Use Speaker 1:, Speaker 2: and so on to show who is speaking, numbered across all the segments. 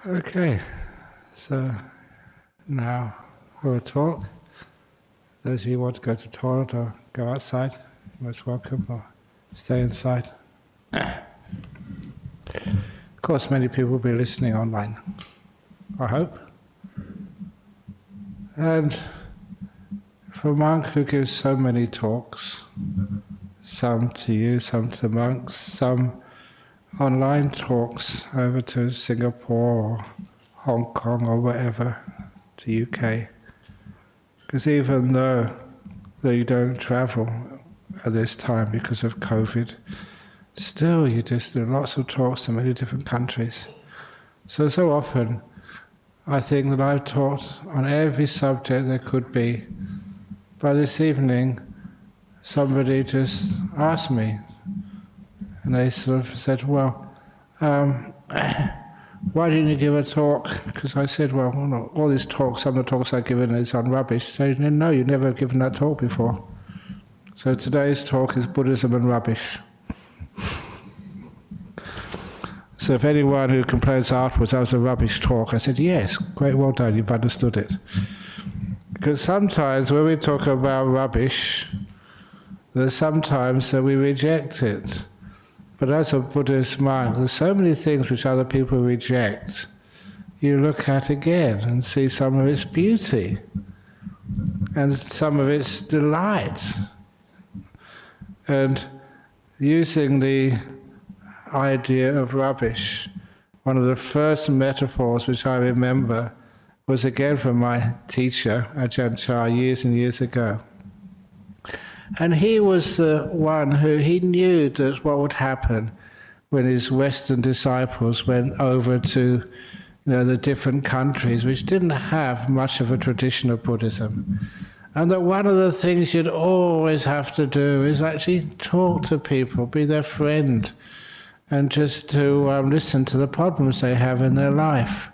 Speaker 1: Okay, so now we'll talk. Those of you who want to go to the toilet or go outside, you're most welcome, or stay inside. Of course, many people will be listening online, I hope. And for a monk who gives so many talks, some to you, some to monks, some online talks over to Singapore or Hong Kong or wherever, to UK. Because even though you don't travel at this time because of COVID, still you just do lots of talks to many different countries. So often I think that I've taught on every subject there could be. But this evening somebody just asked me, and they sort of said, well, why didn't you give a talk? Because I said, well, no, all these talks, some of the talks I've given is on rubbish. So no, you've never given that talk before. So today's talk is Buddhism and Rubbish. So if anyone who complains afterwards, that was a rubbish talk, I said, yes, great, well done, you've understood it. Because sometimes when we talk about rubbish, there's sometimes that we reject it. But as a Buddhist monk, there's so many things which other people reject. You look at again and see some of its beauty and some of its delight. And using the idea of rubbish, one of the first metaphors which I remember was again from my teacher, Ajahn Chah, years and years ago. And he was the one who he knew that what would happen when his Western disciples went over to the different countries which didn't have much of a tradition of Buddhism. And that one of the things you'd always have to do is actually talk to people, be their friend, and just to listen to the problems they have in their life.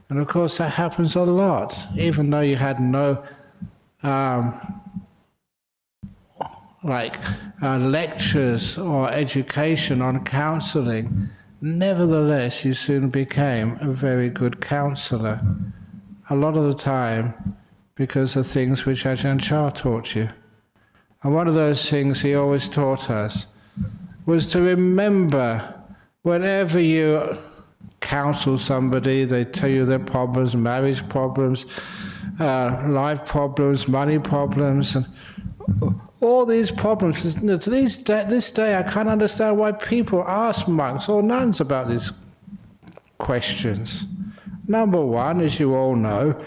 Speaker 1: And of course that happens a lot, even though you had no lectures or education on counselling. Nevertheless, you soon became a very good counsellor. A lot of the time because of things which Ajahn Chah taught you. And one of those things he always taught us was to remember whenever you counsel somebody, they tell you their problems, marriage problems, life problems, money problems, and all these problems. To this day I can't understand why people ask monks or nuns about these questions. Number one, as you all know,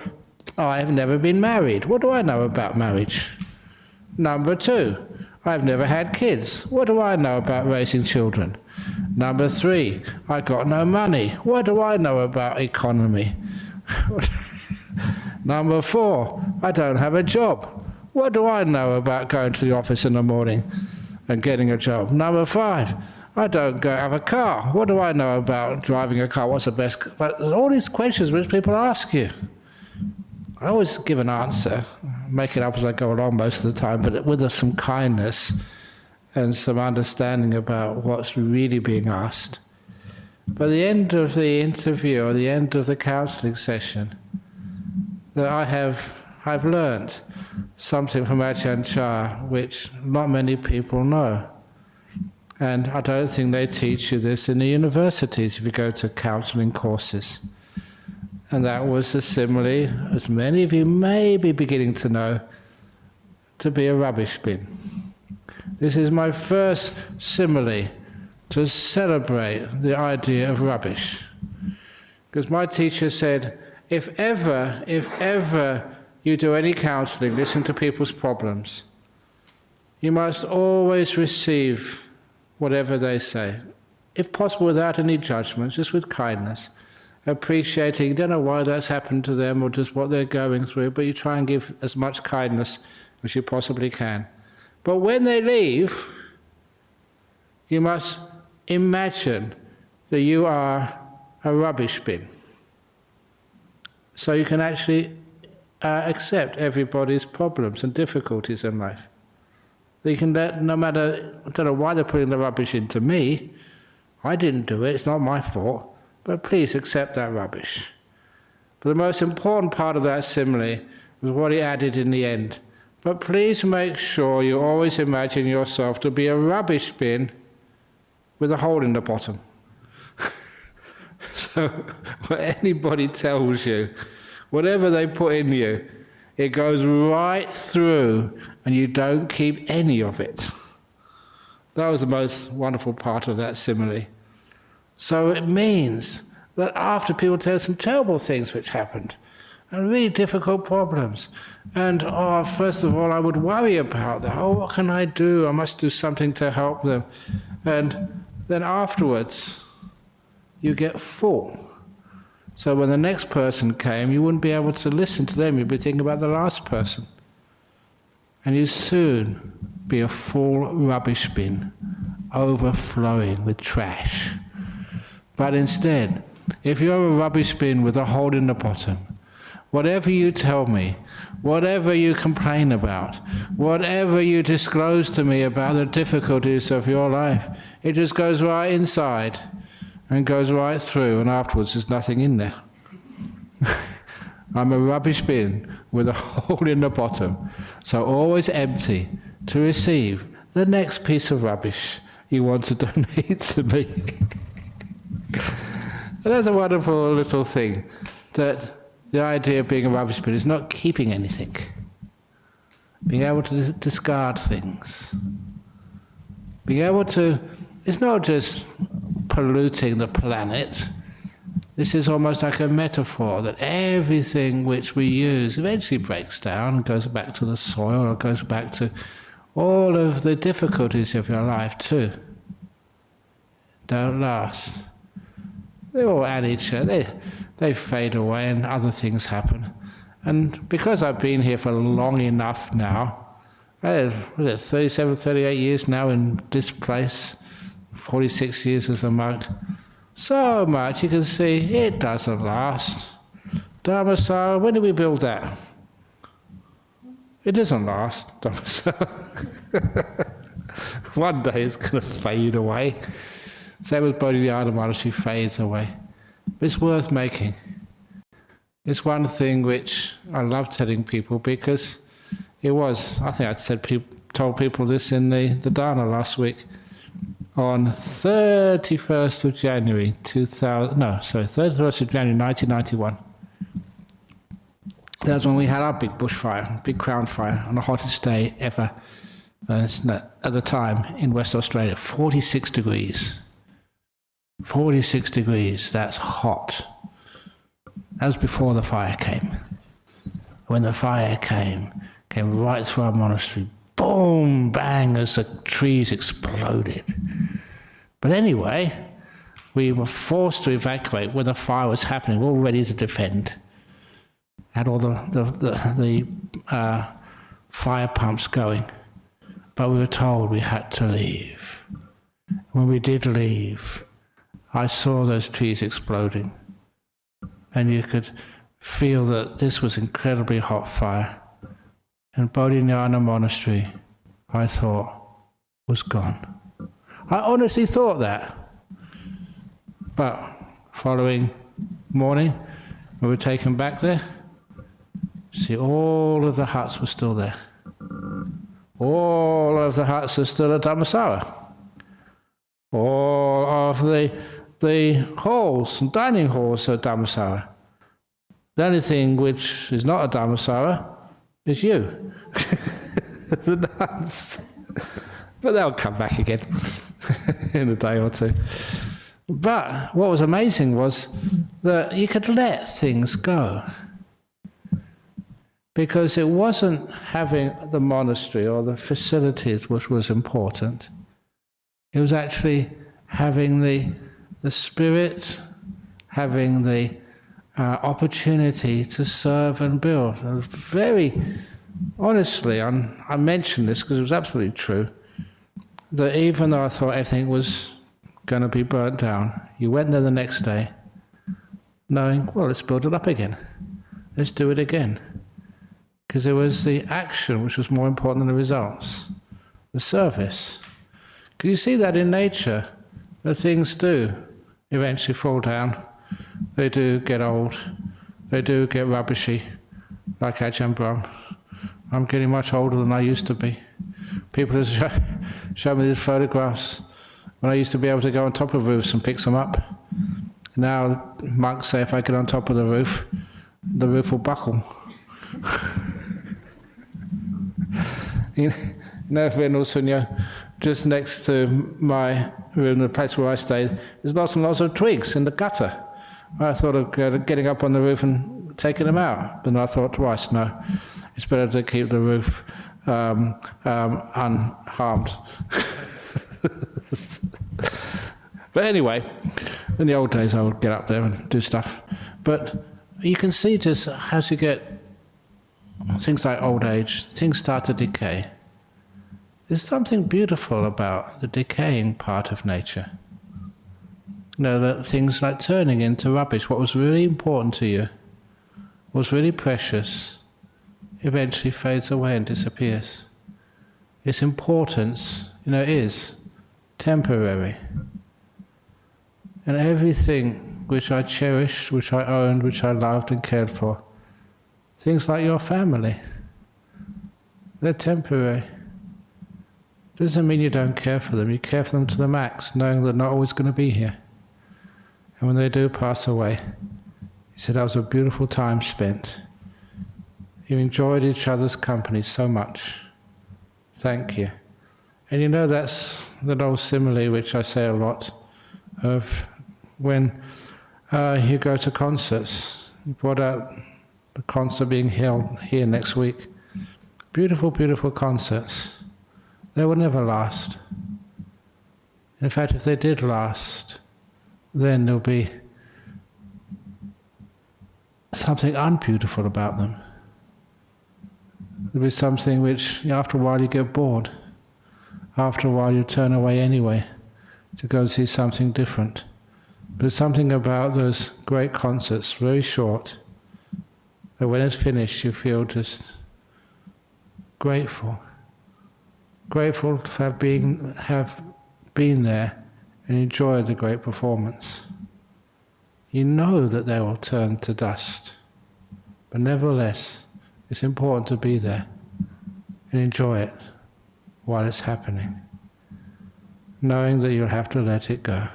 Speaker 1: I've never been married. What do I know about marriage? Number two, I've never had kids. What do I know about raising children? Number three, I got no money. What do I know about economy? Number four, I don't have a job. What do I know about going to the office in the morning and getting a job? Number five, I don't have a car. What do I know about driving a car? What's the best? But all these questions which people ask you. I always give an answer, make it up as I go along most of the time, but with some kindness and some understanding about what's really being asked. By the end of the interview or the end of the counselling session, that I've learnt something from Ajahn Chah which not many people know. And I don't think they teach you this in the universities if you go to counselling courses. And that was the simile, as many of you may be beginning to know, to be a rubbish bin. This is my first simile to celebrate the idea of rubbish. Because my teacher said, if ever you do any counselling, listen to people's problems, you must always receive whatever they say. If possible, without any judgment, just with kindness. Appreciating, you don't know why that's happened to them or just what they're going through, but you try and give as much kindness as you possibly can. But when they leave, you must imagine that you are a rubbish bin. So you can actually accept everybody's problems and difficulties in life. You can let, no matter, I don't know why they're putting the rubbish into me, I didn't do it, it's not my fault. but please accept that rubbish. But the most important part of that simile was what he added in the end. But please make sure you always imagine yourself to be a rubbish bin with a hole in the bottom. So what anybody tells you, whatever they put in you, it goes right through and you don't keep any of it. That was the most wonderful part of that simile. So it means that after people tell some terrible things which happened, and really difficult problems, and first of all I would worry about that. Oh, what can I do? I must do something to help them. And then afterwards, you get full. So when the next person came, you wouldn't be able to listen to them. You'd be thinking about the last person. And you'd soon be a full rubbish bin, overflowing with trash. But instead, if you're a rubbish bin with a hole in the bottom, whatever you tell me, whatever you complain about, whatever you disclose to me about the difficulties of your life, it just goes right inside and goes right through, and afterwards there's nothing in there. I'm a rubbish bin with a hole in the bottom, so always empty to receive the next piece of rubbish you want to donate to me. And that's a wonderful little thing, that the idea of being a rubbish bin is not keeping anything. Being able to discard things. Being able to, it's not just polluting the planet. This is almost like a metaphor that everything which we use eventually breaks down and goes back to the soil, or goes back to all of the difficulties of your life too. Don't last. They all add each other. They fade away and other things happen. And because I've been here for long enough now, 37, 38 years now in this place, 46 years as a monk, so much you can see it doesn't last. Dhammasara, when did we build that? It doesn't last, Dhammasara. One day it's going to fade away. Same as Bodhinyana Monastery fades away. But it's worth making. It's one thing which I love telling people, because it was, I think I told people this in the Dharma last week, on 31st of January 31st of January 1991. That was when we had our big bushfire, big crown fire, on the hottest day ever at the time in West Australia, 46 degrees. 46 degrees, that's hot. That was before the fire came. When the fire came right through our monastery, boom, bang, as the trees exploded. But anyway, we were forced to evacuate when the fire was happening, all ready to defend. Had all the fire pumps going. But we were told we had to leave. When we did leave, I saw those trees exploding, and you could feel that this was incredibly hot fire. And Bodhinyana Monastery, I thought, was gone. I honestly thought that. But following morning, we were taken back there. See, all of the huts were still there. All of the huts are still at Dhammasara. All of the halls and dining halls are Dhammasara. The only thing which is not a Dhammasara is you. The nuns. But they'll come back again in a day or two. But what was amazing was that you could let things go. Because it wasn't having the monastery or the facilities which was important. It was actually having the spirit, having the opportunity to serve and build. It was very, honestly, I mentioned this because it was absolutely true, that even though I thought everything was going to be burnt down, you went there the next day knowing, well, let's build it up again. Let's do it again. Because it was the action which was more important than the results, the service. Because you see that in nature, that things do eventually fall down, they do get old. They do get rubbishy, like Ajahn Brahm. I'm getting much older than I used to be. People have shown me these photographs when I used to be able to go on top of roofs and fix them up. Now monks say if I get on top of the roof will buckle. You know, just next to my room, the place where I stay, there's lots and lots of twigs in the gutter. I thought of getting up on the roof and taking them out, but I thought twice, no, it's better to keep the roof unharmed. But anyway, in the old days I would get up there and do stuff. But you can see just as you get things like old age, things start to decay. There's something beautiful about the decaying part of nature. You know, that things like turning into rubbish, what was really important to you, was really precious, eventually fades away and disappears. Its importance, you know, is temporary. And everything which I cherished, which I owned, which I loved and cared for, things like your family, they're temporary. Doesn't mean you don't care for them. You care for them to the max, knowing they're not always going to be here. And when they do pass away, you said that was a beautiful time spent. You enjoyed each other's company so much. Thank you. And you know, that's that old simile which I say a lot, of when you go to concerts. You brought out the concert being held here next week. Beautiful, beautiful concerts. They will never last. In fact, if they did last, then there'll be something unbeautiful about them. There'll be something which, after a while, you get bored. After a while, you turn away anyway to go see something different. But there's something about those great concerts, very short, that when it's finished, you feel just grateful. Grateful to have been there and enjoyed the great performance. You know that they will turn to dust, but nevertheless, it's important to be there and enjoy it while it's happening, knowing that you'll have to let it go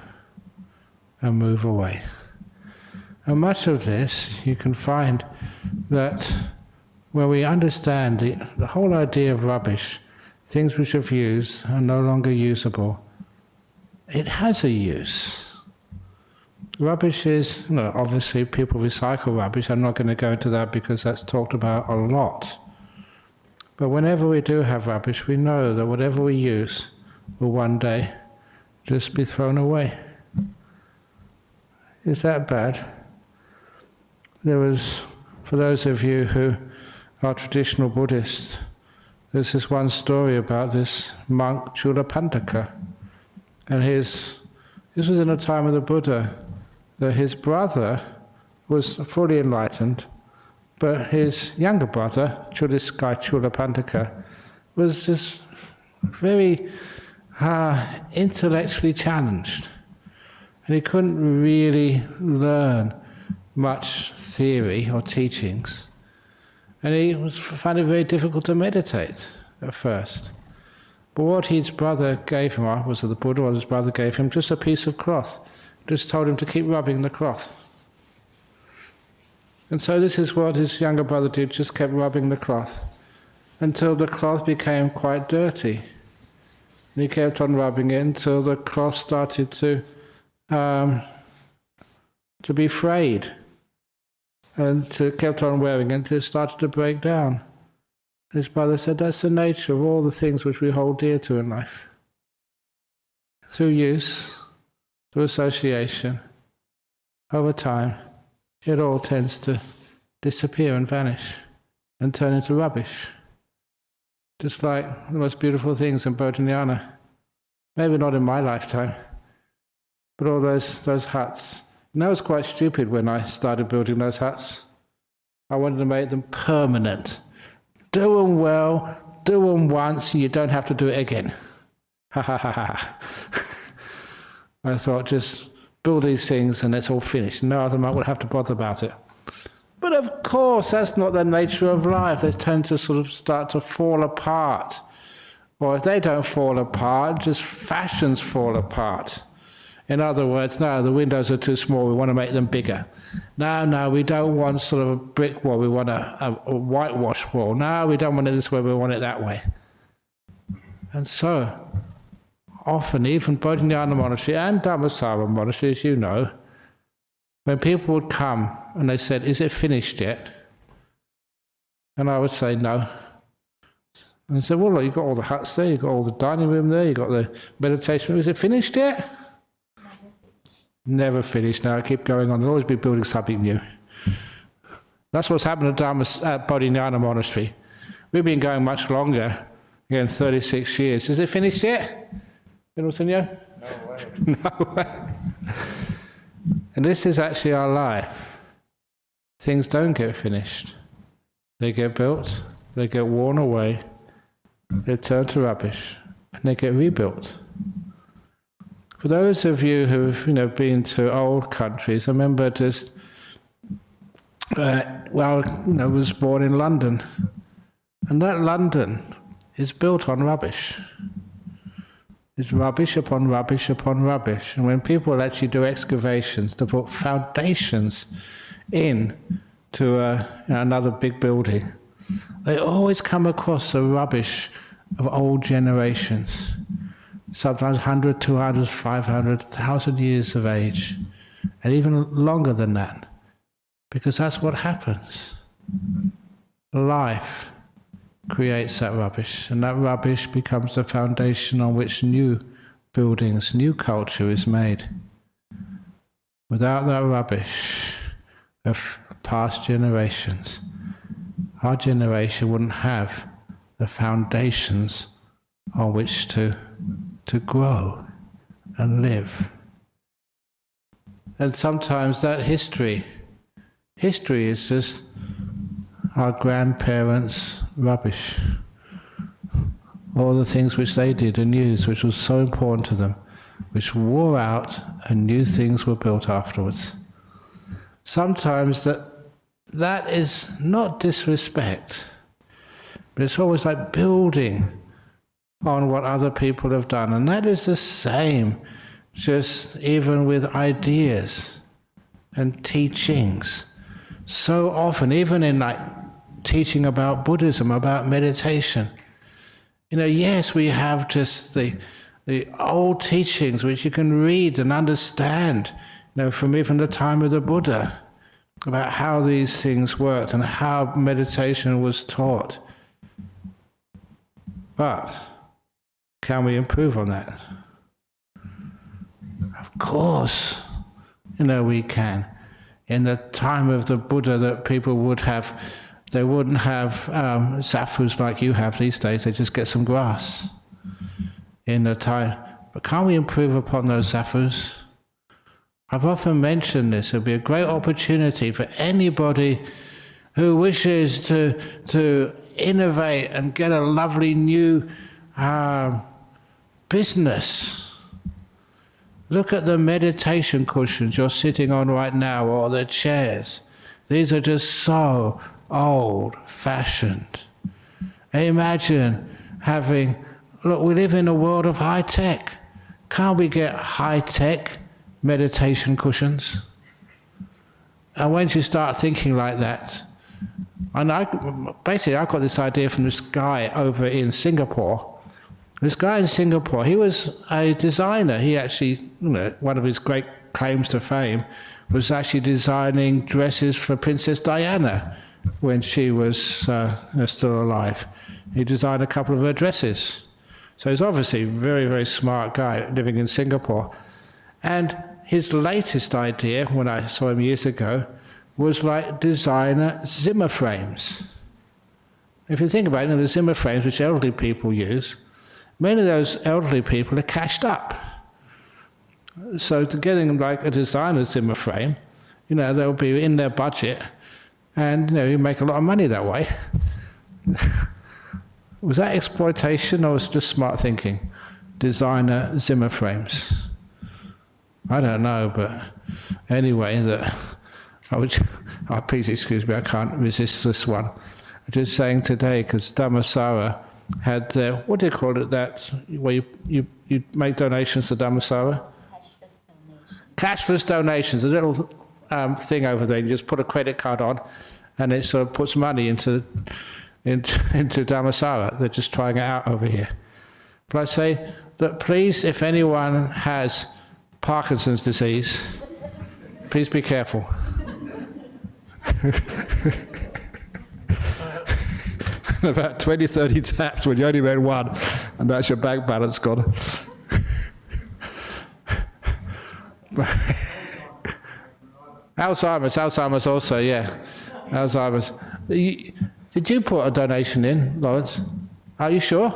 Speaker 1: and move away. And much of this you can find that when we understand the whole idea of rubbish, things which have used are no longer usable, it has a use. Rubbish is, you know, obviously people recycle rubbish. I'm not going to go into that because that's talked about a lot. But whenever we do have rubbish, we know that whatever we use will one day just be thrown away. Is that bad? There was, for those of you who are traditional Buddhists, there's this one story about this monk, Chulapantaka, and this was in the time of the Buddha, that his brother was fully enlightened, but his younger brother, this guy Chulapantaka, was just very intellectually challenged, and he couldn't really learn much theory or teachings. And he found it very difficult to meditate at first. But what his brother gave him, was it the Buddha or his brother gave him, just a piece of cloth. Just told him to keep rubbing the cloth. And so this is what his younger brother did, just kept rubbing the cloth until the cloth became quite dirty. And he kept on rubbing it until the cloth started to be frayed. And kept on wearing it until it started to break down. And his brother said, that's the nature of all the things which we hold dear to in life. Through use, through association, over time, it all tends to disappear and vanish and turn into rubbish. Just like the most beautiful things in Bodhinyana. Maybe not in my lifetime, but all those huts. And I was quite stupid when I started building those huts. I wanted to make them permanent. Do them well, do them once, and you don't have to do it again. Ha ha ha ha. I thought just build these things and it's all finished. No other monk would have to bother about it. But of course, that's not the nature of life. They tend to sort of start to fall apart. Or if they don't fall apart, just fashions fall apart. In other words, no, the windows are too small, we want to make them bigger. No, we don't want sort of a brick wall, we want a whitewash wall. No, we don't want it this way, we want it that way. And so, often, even Bodhinyana Monastery and Dhamma Monastery, as you know, when people would come and they said, is it finished yet? And I would say, no. And they said, well, look, you've got all the huts there, you've got all the dining room there, you've got the meditation room. Is it finished yet? Never finished. Now, I keep going on. They'll always be building something new. That's what's happened at Bodhinyana Monastery. We've been going much longer, again, 36 years. Is it finished yet? No way. No way. And this is actually our life. Things don't get finished. They get built, they get worn away, they turn to rubbish, and they get rebuilt. For those of you who've been to old countries, I remember just was born in London, and that London is built on rubbish. It's rubbish upon rubbish upon rubbish, and when people actually do excavations to put foundations in to another big building, they always come across the rubbish of old generations. Sometimes 100, 200, 500, 1,000 years of age, and even longer than that, because that's what happens. Life creates that rubbish, and that rubbish becomes the foundation on which new buildings, new culture is made. Without that rubbish of past generations, our generation wouldn't have the foundations on which to grow and live. And sometimes that history is just our grandparents' rubbish. All the things which they did and used, which was so important to them, which wore out and new things were built afterwards. Sometimes that is not disrespect, but it's always like building on what other people have done. And that is the same, just even with ideas and teachings. So often, even in teaching about Buddhism, about meditation, yes, we have just the old teachings which you can read and understand, from even the time of the Buddha, about how these things worked and how meditation was taught. But can we improve on that? Of course, we can. In the time of the Buddha, that people would have, they wouldn't have zafus like you have these days. They just get some grass in the time. But can't we improve upon those zafus? I've often mentioned this. It'll be a great opportunity for anybody who wishes to innovate and get a lovely new business. Look at the meditation cushions you're sitting on right now, or the chairs. These are just so old-fashioned. Imagine look, we live in a world of high-tech. Can't we get high-tech meditation cushions? And once you start thinking like that, and I got this idea from this guy over in Singapore. This guy in Singapore, he was a designer. He actually, one of his great claims to fame was actually designing dresses for Princess Diana when she was still alive. He designed a couple of her dresses. So he's obviously a very, very smart guy living in Singapore. And his latest idea, when I saw him years ago, was designer Zimmer frames. If you think about it, the Zimmer frames which elderly people use, many of those elderly people are cashed up. So to getting them a designer Zimmer frame, they'll be in their budget, and you make a lot of money that way. Was that exploitation or was it just smart thinking? Designer Zimmer frames. I don't know, but anyway, please excuse me, I can't resist this one. I'm just saying today, because Dhammasara had, what do you call it, that, where you make donations to Dhammasara? Cashless donations, a little thing over there, you just put a credit card on, and it sort of puts money into Dhammasara. They're just trying it out over here. But I say that please, if anyone has Parkinson's disease, please be careful. About 20, 30 taps when you only made one, and that's your bank balance gone. Alzheimer's also, yeah. Alzheimer's. Did you put a donation in, Lawrence? Are you sure?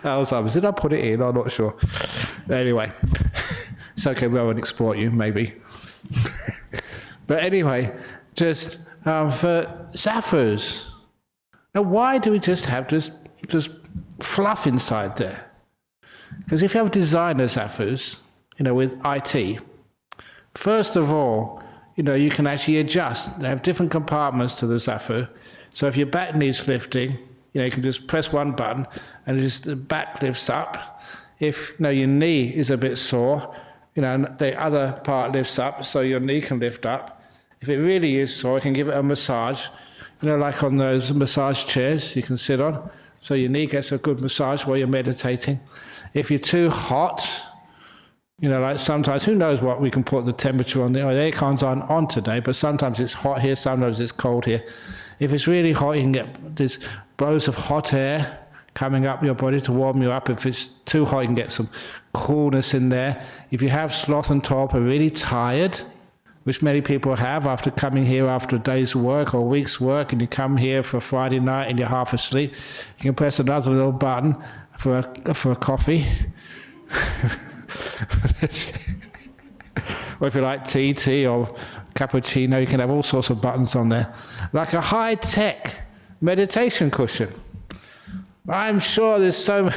Speaker 1: Alzheimer's. Did I put it in? I'm not sure. Anyway, it's okay, we won't exploit you, maybe. But anyway, just for Zafus. Now, why do we just have just fluff inside there? Because if you have designer Zafus, with IT, first of all, you can actually adjust. They have different compartments to the Zafu. So if your back needs lifting, you can just press one button and the back lifts up. If your knee is a bit sore, the other part lifts up so your knee can lift up. If it really is sore, you can give it a massage, like on those massage chairs you can sit on, so your knee gets a good massage while you're meditating. If you're too hot, like sometimes, who knows what we can put the temperature on. The aircons aren't on today, but sometimes it's hot here, sometimes it's cold here. If it's really hot, you can get these blows of hot air coming up your body to warm you up. If it's too hot, you can get some coolness in there. If you have sloth and torpor, really tired, which many people have after coming here after a day's work or a week's work, and you come here for a Friday night and you're half asleep, you can press another little button for a coffee. Or if you like tea or cappuccino, you can have all sorts of buttons on there. Like a high-tech meditation cushion. I'm sure there's so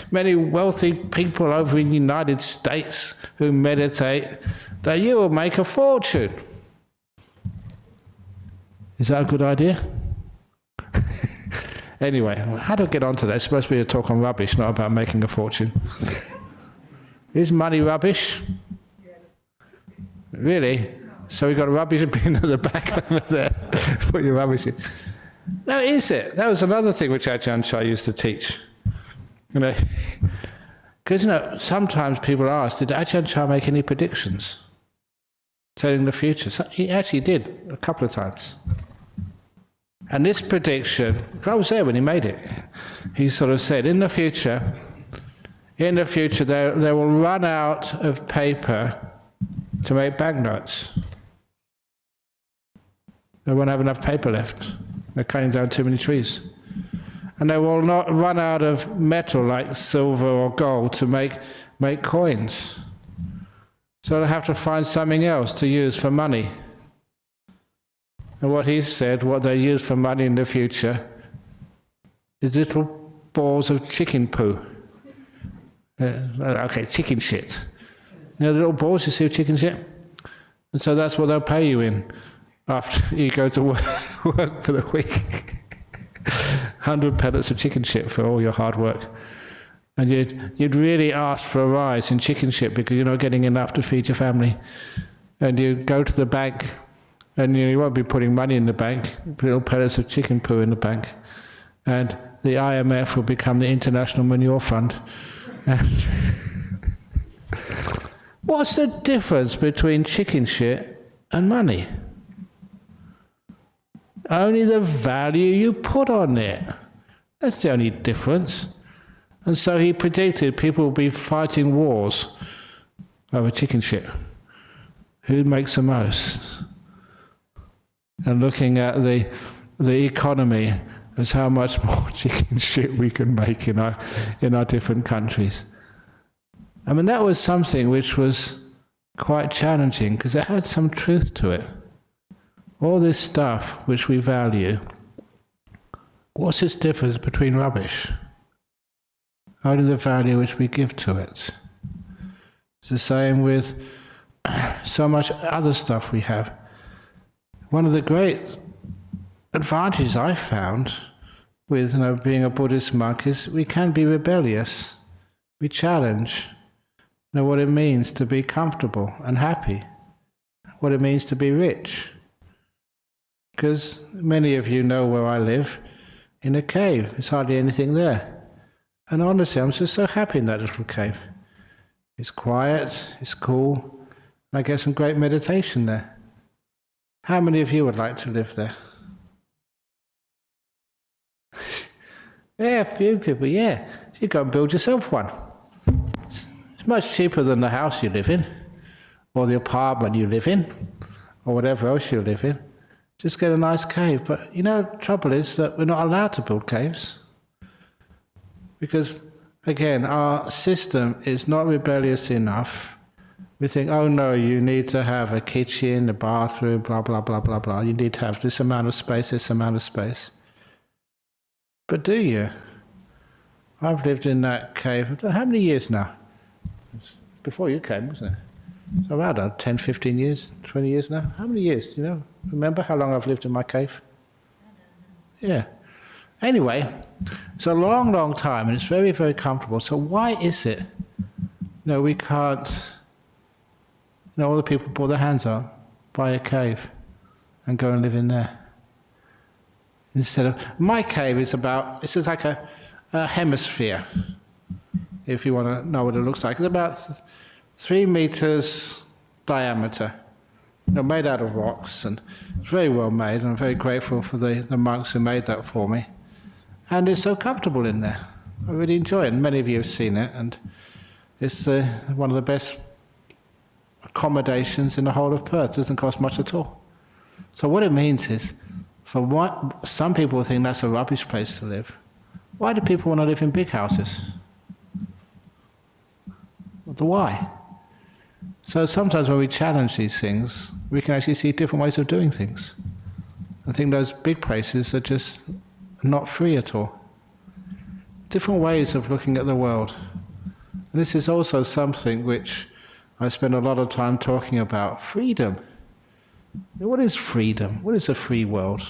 Speaker 1: many wealthy people over in the United States who meditate that you will make a fortune. Is that a good idea? Anyway, how do I get onto that? It's supposed to be a talk on rubbish, not about making a fortune. Is money rubbish? Yes. Really? So we've got a rubbish bin at the back over there. Put your rubbish in. No, is it? That was another thing which Ajahn Chah used to teach. Because, sometimes people ask, did Ajahn Chah make any predictions? Telling the future. So he actually did, a couple of times. And this prediction, I was there when he made it. He sort of said, in the future, they will run out of paper to make banknotes. They won't have enough paper left. They're cutting down too many trees. And they will not run out of metal like silver or gold to make coins. So they'll have to find something else to use for money. And what he said, what they use for money in the future, is little balls of chicken poo. Chicken shit. The little balls you see of chicken shit? And so that's what they'll pay you in after you go to work for the week. 100 pellets of chicken shit for all your hard work. And you'd really ask for a rise in chicken shit because you're not getting enough to feed your family. And you go to the bank, and you won't be putting money in the bank, little pellets of chicken poo in the bank. And the IMF will become the International Manure Fund. What's the difference between chicken shit and money? Only the value you put on it. That's the only difference. And so he predicted people will be fighting wars over chicken shit. Who makes the most? And looking at the economy as how much more chicken shit we can make in our different countries. I mean, that was something which was quite challenging because it had some truth to it. All this stuff which we value, what's its difference between rubbish? Only the value which we give to it. It's the same with so much other stuff we have. One of the great advantages I've found with being a Buddhist monk is we can be rebellious. We challenge what it means to be comfortable and happy, what it means to be rich. Because many of you know where I live, in a cave. There's hardly anything there. And honestly, I'm just so happy in that little cave. It's quiet, it's cool, and I get some great meditation there. How many of you would like to live there? Yeah, a few people, yeah. You go and build yourself one. It's much cheaper than the house you live in, or the apartment you live in, or whatever else you live in. Just get a nice cave. But the trouble is that we're not allowed to build caves. Because, again, our system is not rebellious enough. We think, oh no, you need to have a kitchen, a bathroom, blah, blah, blah, blah, blah. You need to have this amount of space, this amount of space. But do you? I've lived in that cave, I don't know how many years now? Before you came, wasn't it? So around 10, 15 years, 20 years now. How many years, Remember how long I've lived in my cave? Yeah. Anyway, it's a long, long time, and it's very, very comfortable. So why is it, we can't, all the people put their hands up, buy a cave, and go and live in there? Instead of, my cave is it's just like a hemisphere, if you want to know what it looks like. It's about 3 meters diameter, made out of rocks, and it's very well made, and I'm very grateful for the monks who made that for me. And it's so comfortable in there. I really enjoy it, and many of you have seen it, and it's one of the best accommodations in the whole of Perth. It doesn't cost much at all. So what it means is, for what some people think that's a rubbish place to live, why do people want to live in big houses? The why? So sometimes when we challenge these things, we can actually see different ways of doing things. I think those big places are just not free at all. Different ways of looking at the world. And this is also something which I spend a lot of time talking about. Freedom. What is freedom? What is a free world?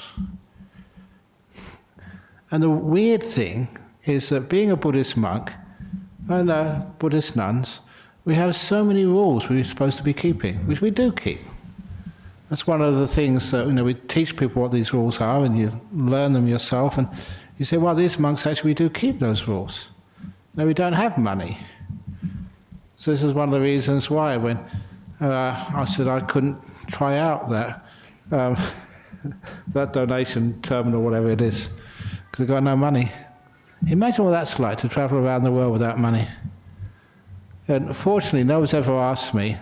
Speaker 1: And the weird thing is that being a Buddhist monk, and Buddhist nuns, we have so many rules we're supposed to be keeping, which we do keep. That's one of the things that we teach people what these rules are, and you learn them yourself, and you say, well, these monks actually do keep those rules. No, we don't have money. So this is one of the reasons why when I said I couldn't try out that that donation terminal, whatever it is, because I've got no money. Imagine what that's like, to travel around the world without money. And fortunately, no one's ever asked me,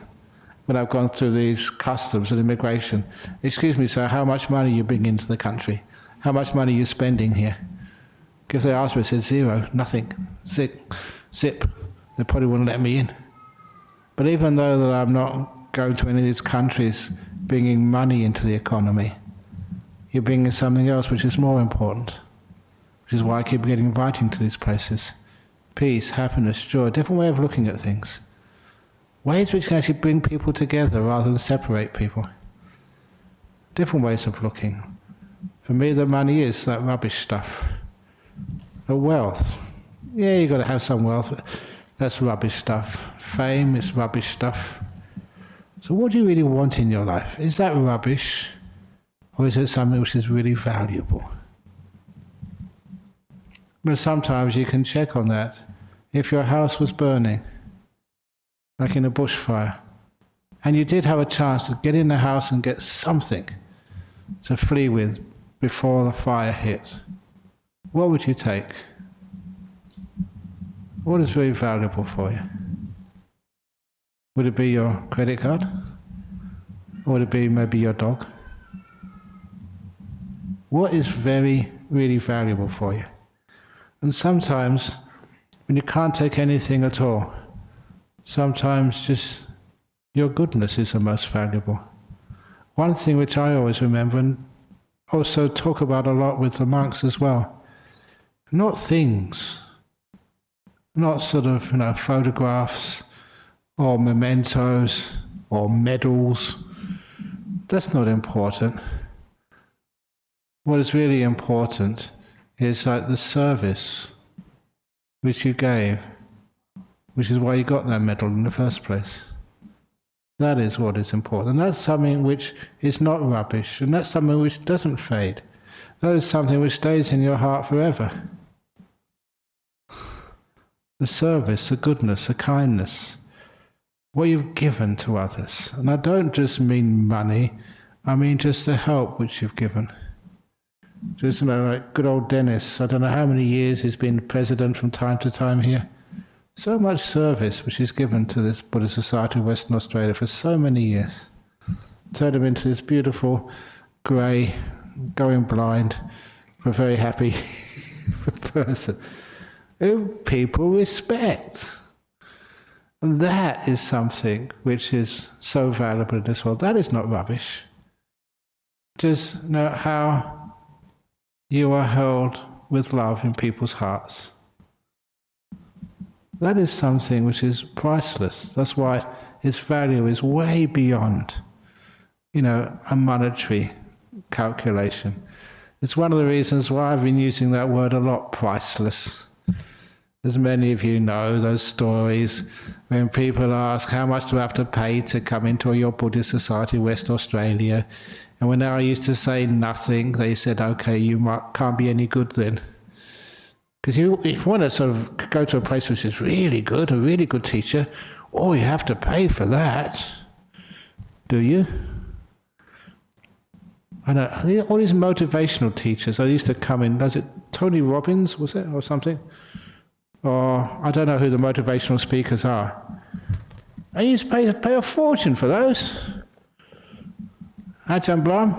Speaker 1: when I've gone through these customs and immigration, excuse me, sir, how much money you bring into the country? How much money are you spending here? Because they asked me, I said, zero, nothing, zip. They probably wouldn't let me in. But even though that I'm not going to any of these countries bringing money into the economy, you're bringing something else which is more important, which is why I keep getting invited to these places. Peace, happiness, joy, a different way of looking at things. Ways which can actually bring people together rather than separate people. Different ways of looking. For me, the money is that rubbish stuff. The wealth. Yeah, you've got to have some wealth, but that's rubbish stuff. Fame is rubbish stuff. So what do you really want in your life? Is that rubbish, or is it something which is really valuable? But sometimes you can check on that. If your house was burning, like in a bushfire, and you did have a chance to get in the house and get something to flee with before the fire hit, what would you take? What is very valuable for you? Would it be your credit card? Or would it be maybe your dog? What is very, really valuable for you? And sometimes, when you can't take anything at all, sometimes just your goodness is the most valuable. One thing which I always remember, and also talk about a lot with the monks as well, not things, not sort of photographs, or mementos, or medals. That's not important. What is really important is like the service which you gave, which is why you got that medal in the first place. That is what is important. And that's something which is not rubbish, and that's something which doesn't fade. That is something which stays in your heart forever. The service, the goodness, the kindness, what you've given to others. And I don't just mean money, I mean just the help which you've given. Just, like good old Dennis, I don't know how many years he's been president from time to time here. So much service which is given to this Buddhist Society of Western Australia for so many years. Turned him into this beautiful, grey, going blind, but very happy person who people respect. And that is something which is so valuable in this world. That is not rubbish. Just know how you are held with love in people's hearts. That is something which is priceless. That's why its value is way beyond, a monetary calculation. It's one of the reasons why I've been using that word a lot, priceless. As many of you know, those stories when people ask, how much do I have to pay to come into your Buddhist Society West Australia? And when I used to say nothing, they said, okay, you can't be any good then. Because if you want to sort of go to a place which is really good, a really good teacher, you have to pay for that. Do you? I know, all these motivational teachers, I used to come in, was it Tony Robbins, was it, or something? Or I don't know who the motivational speakers are. I used to pay a fortune for those. Ajahn Brahm?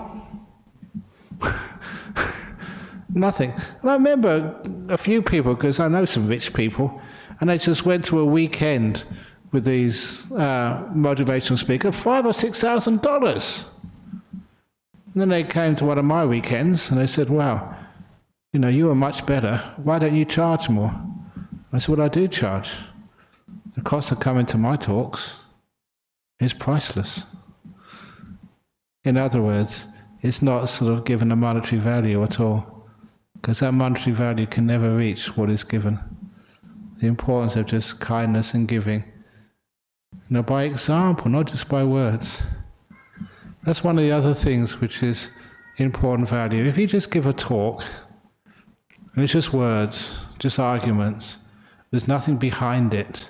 Speaker 1: Nothing. And I remember a few people, because I know some rich people, and they just went to a weekend with these motivational speakers, $5,000 or $6,000. And then they came to one of my weekends and they said, wow, you are much better. Why don't you charge more? I said, well, I do charge. The cost of coming to my talks is priceless. In other words, it's not sort of given a monetary value at all, because that monetary value can never reach what is given. The importance of just kindness and giving, by example, not just by words. That's one of the other things which is important value. If you just give a talk, and it's just words, just arguments, there's nothing behind it,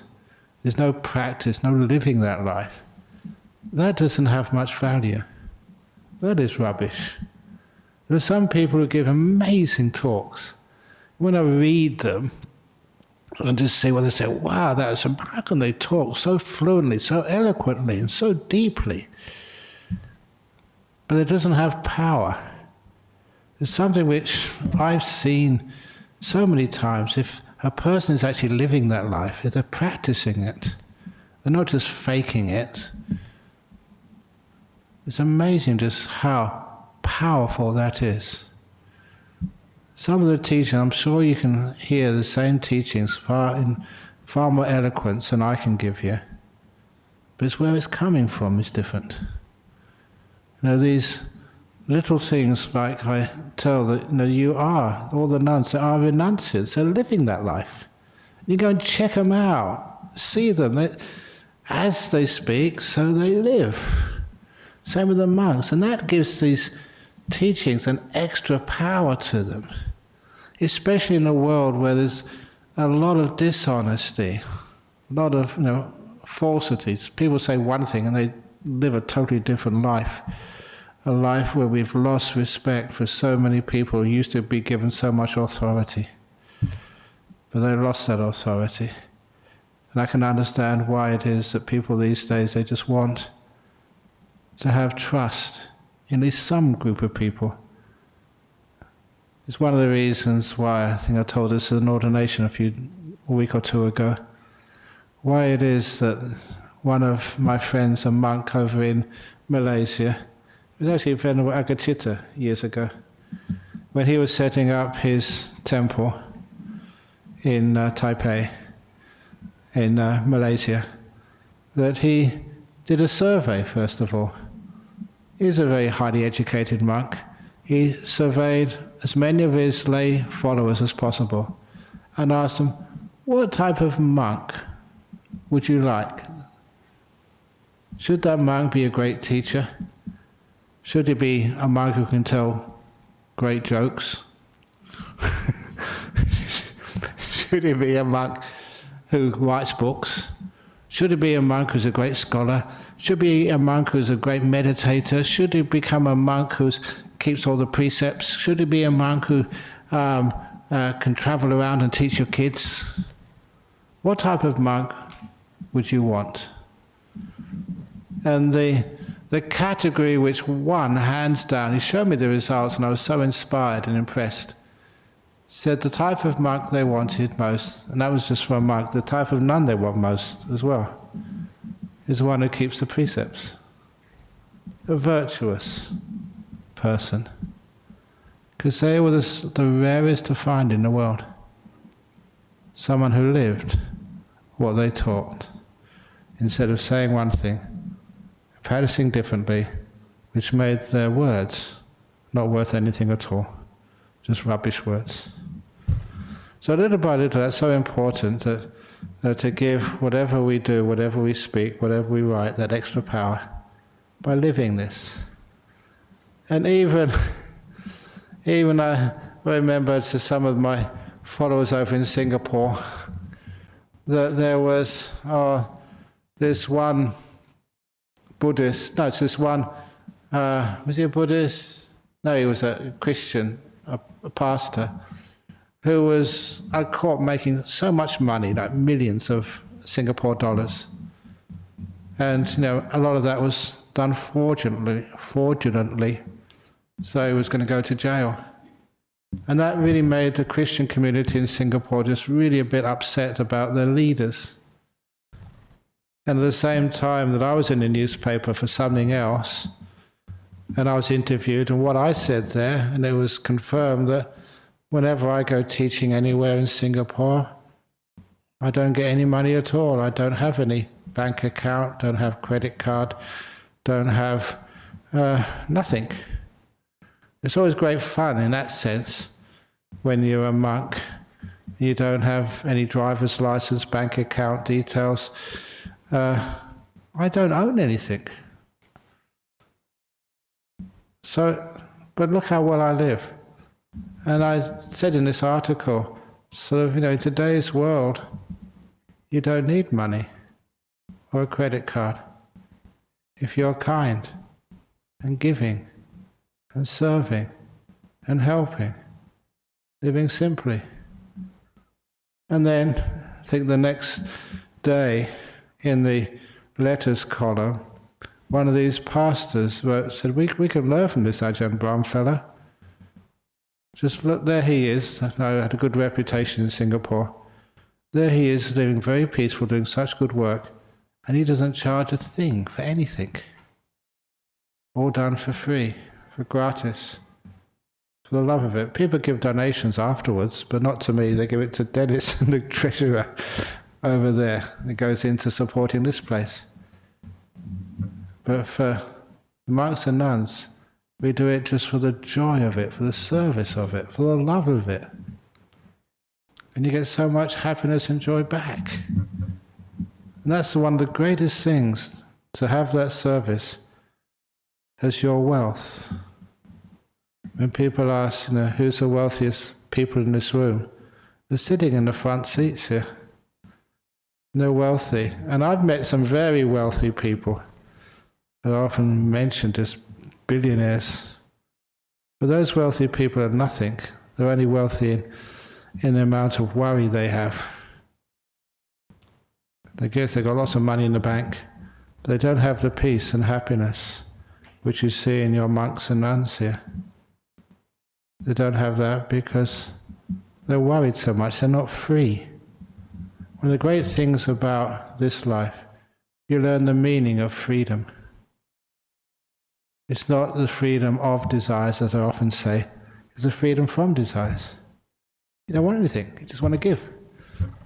Speaker 1: there's no practice, no living that life, that doesn't have much value. That is rubbish. There are some people who give amazing talks. When I read them, and just see what they say, wow, how can they talk so fluently, so eloquently, and so deeply? But it doesn't have power. It's something which I've seen so many times. If a person is actually living that life, if they're practicing it, they're not just faking it, it's amazing just how powerful that is. Some of the teaching, I'm sure you can hear the same teachings far more eloquence than I can give you. But it's where it's coming from is different. These little things, like I tell that you are, all the nuns, they are renunciates, they're living that life. You go and check them out, see them. As they speak, so they live. Same with the monks, and that gives these teachings an extra power to them, especially in a world where there's a lot of dishonesty, a lot of falsities. People say one thing and they live a totally different life. A life where we've lost respect for so many people who used to be given so much authority. But they lost that authority. And I can understand why it is that people these days, they just want to have trust in at least some group of people. It's one of the reasons why, I think I told this at an ordination a week or two ago, why it is that one of my friends, a monk over in Malaysia, it was actually a friend of Ajahn Cittapalo years ago, when he was setting up his temple in Taipei, in Malaysia. that he did a survey, first of all. He's a very highly educated monk. He surveyed as many of his lay followers as possible and asked them, what type of monk would you like? Should that monk be a great teacher? Should he be a monk who can tell great jokes? Should he be a monk who writes books? Should he be a monk who's a great scholar? Should he be a monk who's a great meditator? Should he become a monk who keeps all the precepts? Should he be a monk who can travel around and teach your kids? What type of monk would you want? And the category which won, hands down, he showed me the results and I was so inspired and impressed, said the type of monk they wanted most, and that was just for a monk, the type of nun they want most as well, is the one who keeps the precepts. A virtuous person. Because they were the rarest to find in the world. Someone who lived what they taught, instead of saying one thing, practicing differently, which made their words not worth anything at all, just rubbish words. So little by little, that's so important that to give whatever we do, whatever we speak, whatever we write, that extra power, by living this. And even I remember to some of my followers over in Singapore that there was this one Buddhist, no, it's this one, was he a Buddhist? No, he was a Christian, a pastor, who was caught making so much money, like millions of Singapore dollars. And, a lot of that was done fraudulently, so he was going to go to jail. And that really made the Christian community in Singapore just really a bit upset about their leaders. And at the same time that I was in the newspaper for something else, and I was interviewed, and what I said there, and it was confirmed that whenever I go teaching anywhere in Singapore, I don't get any money at all. I don't have any bank account, don't have credit card, don't have nothing. It's always great fun in that sense when you're a monk. You don't have any driver's license, bank account details. I don't own anything. So, but look how well I live. And I said in this article, sort of, in today's world, you don't need money or a credit card if you're kind and giving and serving and helping, living simply. And then, I think the next day, in the letters column, one of these pastors said, we can learn from this Ajahn Brahm fellow. Just look, there he is. I had a good reputation in Singapore. There he is, living very peaceful, doing such good work, and he doesn't charge a thing for anything. All done for free, for gratis, for the love of it. People give donations afterwards, but not to me. They give it to Dennis and the treasurer over there. It goes into supporting this place. But for monks and nuns, we do it just for the joy of it, for the service of it, for the love of it. And you get so much happiness and joy back. And that's one of the greatest things, to have that service as your wealth. When people ask, who's the wealthiest people in this room? They're sitting in the front seats here. They're wealthy. And I've met some very wealthy people. They're often mentioned as billionaires. But those wealthy people are nothing. They're only wealthy in the amount of worry they have. I guess they've got lots of money in the bank, but they don't have the peace and happiness which you see in your monks and nuns here. They don't have that because they're worried so much, they're not free. One of the great things about this life, you learn the meaning of freedom. It's not the freedom of desires, as I often say, it's the freedom from desires. You don't want anything, you just want to give.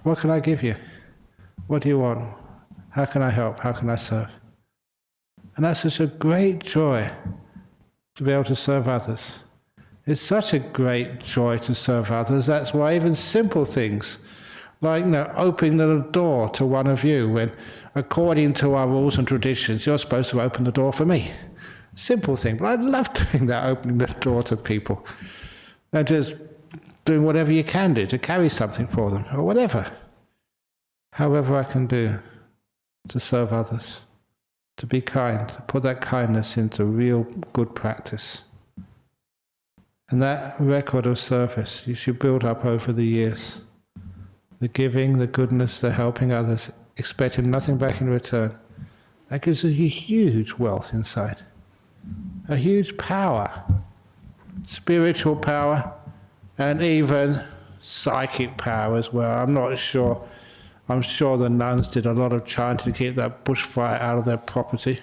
Speaker 1: What can I give you? What do you want? How can I help? How can I serve? And that's such a great joy to be able to serve others. It's such a great joy to serve others. That's why even simple things, like opening the door to one of you, when according to our rules and traditions, you're supposed to open the door for me. Simple thing, but I love doing that, opening the door to people. And just doing whatever you can do to carry something for them, or whatever. However I can do to serve others, to be kind, to put that kindness into real good practice. And that record of service you should build up over the years. The giving, the goodness, the helping others, expecting nothing back in return. That gives us a huge wealth inside. A huge power. Spiritual power, and even psychic power as well. I'm not sure. I'm sure the nuns did a lot of chanting to keep that bushfire out of their property.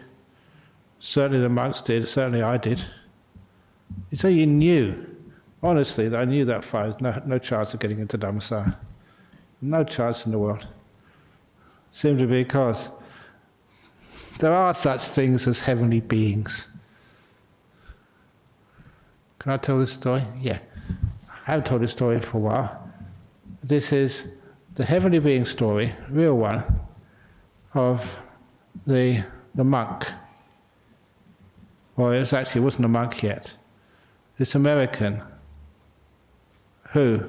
Speaker 1: Certainly the monks did, certainly I did. So you knew, honestly, I knew that fire was no chance of getting into Dhammasaya. No chance in the world. Simply because there are such things as heavenly beings. Can I tell this story? Yeah. I haven't told this story for a while. This is the heavenly being story, real one, of the monk. Well, it wasn't a monk yet. This American who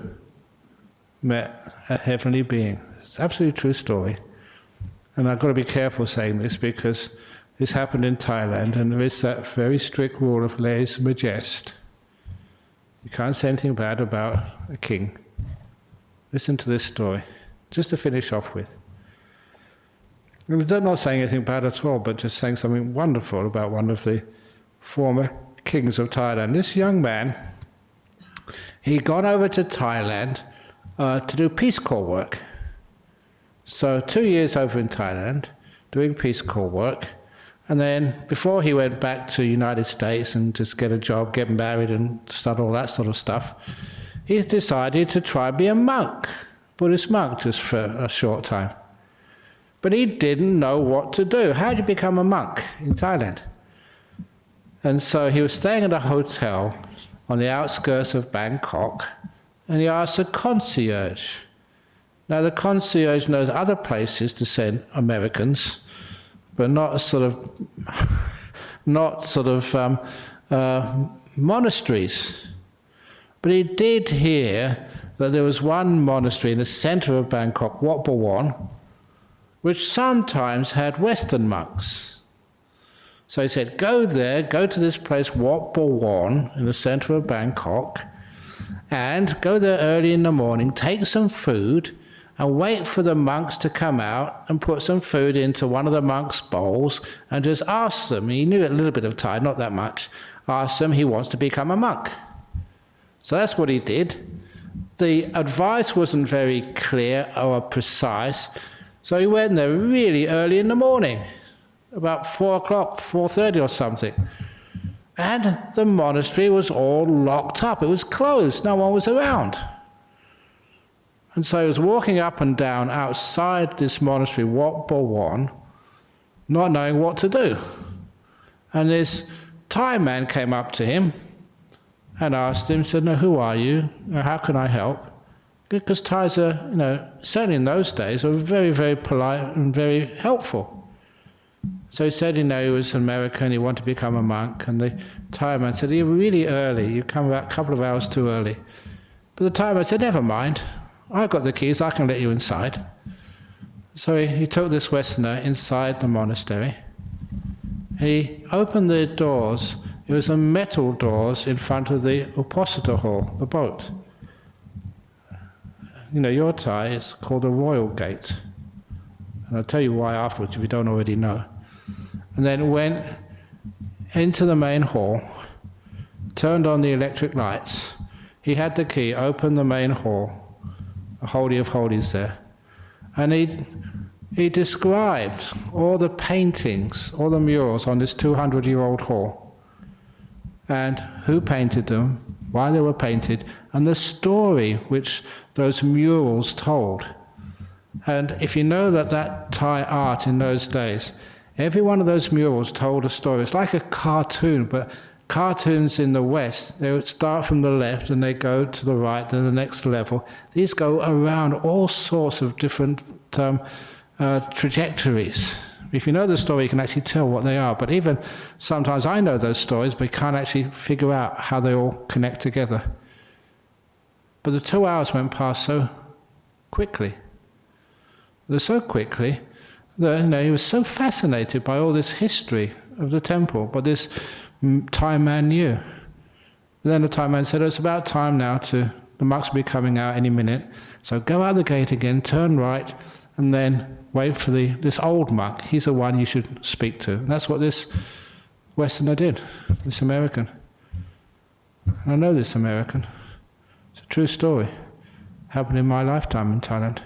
Speaker 1: met a heavenly being. It's an absolutely true story. And I've got to be careful saying this because this happened in Thailand, and there is that very strict rule of lèse majesté. You can't say anything bad about a king. Listen to this story, just to finish off with. They're not saying anything bad at all, but just saying something wonderful about one of the former kings of Thailand. This young man, he'd gone over to Thailand to do Peace Corps work. So 2 years over in Thailand, doing Peace Corps work, and then before he went back to the United States and just get a job, get married and start all that sort of stuff, he decided to try and be a monk, Buddhist monk, just for a short time. But he didn't know what to do. How do you become a monk in Thailand? And so he was staying at a hotel on the outskirts of Bangkok, and he asked a concierge. Now the concierge knows other places to send Americans, but not monasteries. But he did hear that there was one monastery in the center of Bangkok, Wat Bawon, which sometimes had Western monks. So he said, go there, go to this place, Wat Bawon, in the center of Bangkok, and go there early in the morning, take some food, and wait for the monks to come out and put some food into one of the monks' bowls and just ask them, he knew a little bit of Thai, not that much, ask them he wants to become a monk. So that's what he did. The advice wasn't very clear or precise, so he went there really early in the morning, about 4 o'clock, 4:30 or something. And the monastery was all locked up. It was closed. No one was around. And so he was walking up and down outside this monastery, Wat Bawon, not knowing what to do. And this Thai man came up to him and asked him, said, "No, who are you? How can I help?" Because Thais are, certainly in those days, were very, very polite and very helpful. So he said, he was American, he wanted to become a monk. And the Thai man said, "You're really early, you come about a couple of hours too early." But the Thai man said, "Never mind, I've got the keys, I can let you inside." So he took this Westerner inside the monastery. He opened the doors. It was a metal doors in front of the Uposita hall, the boat. Your Thai is called the Royal Gate. And I'll tell you why afterwards if you don't already know. And then went into the main hall, turned on the electric lights. He had the key, opened the main hall, the Holy of Holies there. And he described all the paintings, all the murals on this 200-year-old hall. And who painted them, why they were painted, and the story which those murals told. And if you know that Thai art in those days, every one of those murals told a story. It's like a cartoon, but cartoons in the West, they would start from the left and they go to the right, then the next level. These go around all sorts of different trajectories. If you know the story, you can actually tell what they are. But even sometimes I know those stories, but can't actually figure out how they all connect together. But the 2 hours went past so quickly. So quickly that he was so fascinated by all this history of the temple, but this Thai man knew. Then the Thai man said, it's about time now the monks will be coming out any minute, so go out the gate again, turn right, and then wait for this old monk. He's the one you should speak to. And that's what this Westerner did, this American. And I know this American. It's a true story. Happened in my lifetime in Thailand.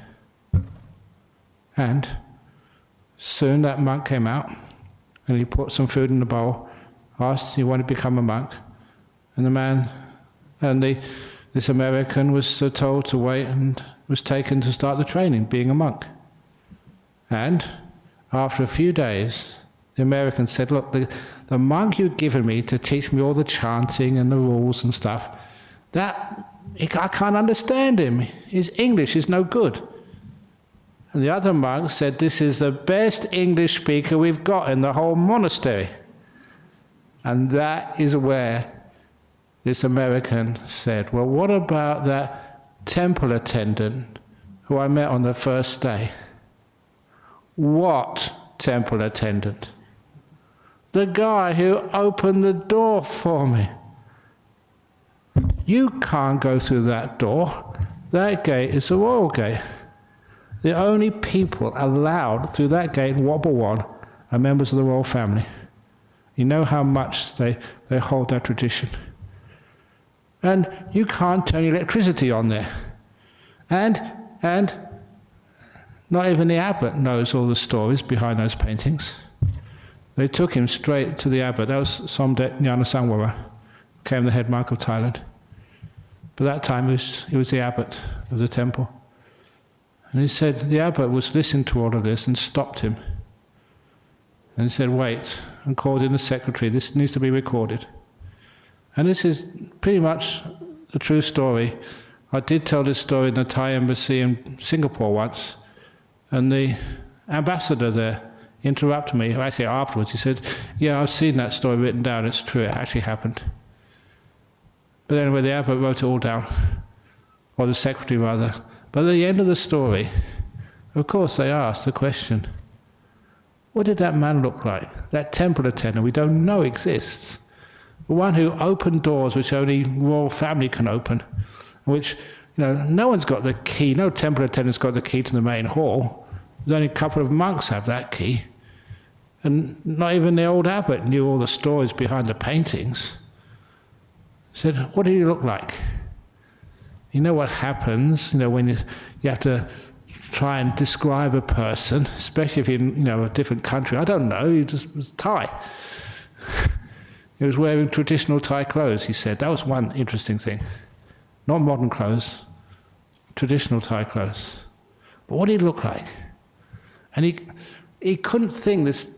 Speaker 1: And soon that monk came out, and he put some food in the bowl, asked if he wanted to become a monk, and this American was told to wait and was taken to start the training, being a monk. And after a few days, the American said, look, the monk you've given me to teach me all the chanting and the rules and stuff, I can't understand him. His English is no good. And the other monk said, this is the best English speaker we've got in the whole monastery. And that is where this American said, well, what about that temple attendant who I met on the first day? What temple attendant? The guy who opened the door for me. You can't go through that door. That gate is the royal gate. The only people allowed through that gate in Wobble One are members of the royal family. You know how much they hold that tradition. And you can't turn electricity on there. And not even the abbot knows all the stories behind those paintings. They took him straight to the abbot. That was Somdet Nyanasamwara, became the head monk of Thailand. But that time he was the abbot of the temple. And he said the abbot was listening to all of this and stopped him. And he said, wait, and called in the secretary. This needs to be recorded. And this is pretty much a true story. I did tell this story in the Thai embassy in Singapore once. And the ambassador there interrupted me. Actually, afterwards, he said, yeah, I've seen that story written down. It's true, it actually happened. But anyway, the abbot wrote it all down. Or the secretary, rather. But at the end of the story, of course, they asked the question, what did that man look like? That temple attendant we don't know exists. The one who opened doors which only royal family can open, which, no one's got the key, no temple attendant's got the key to the main hall. There's only a couple of monks have that key. And not even the old abbot knew all the stories behind the paintings. He said, what did he look like? You know what happens, when you have to try and describe a person, especially if you're in, a different country. I don't know, he just was Thai. He was wearing traditional Thai clothes, he said. That was one interesting thing. Not modern clothes, traditional Thai clothes. But what did he look like? And he couldn't think, this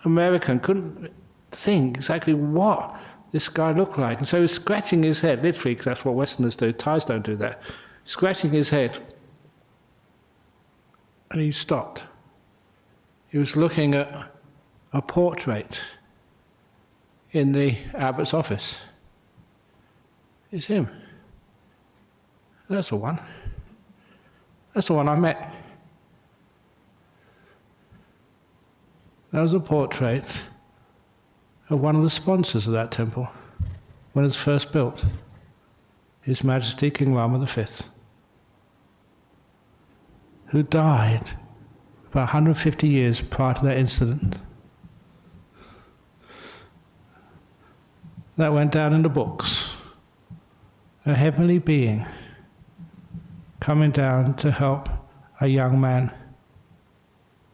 Speaker 1: American couldn't think exactly what this guy looked like. And so he was scratching his head, literally, because that's what Westerners do. Thais don't do that. Scratching his head. And he stopped. He was looking at a portrait in the abbot's office. It's him. That's the one. That's the one I met. That was a portrait of one of the sponsors of that temple when it was first built, His Majesty King Rama V, who died about 150 years prior to that incident. That went down in the books. A heavenly being coming down to help a young man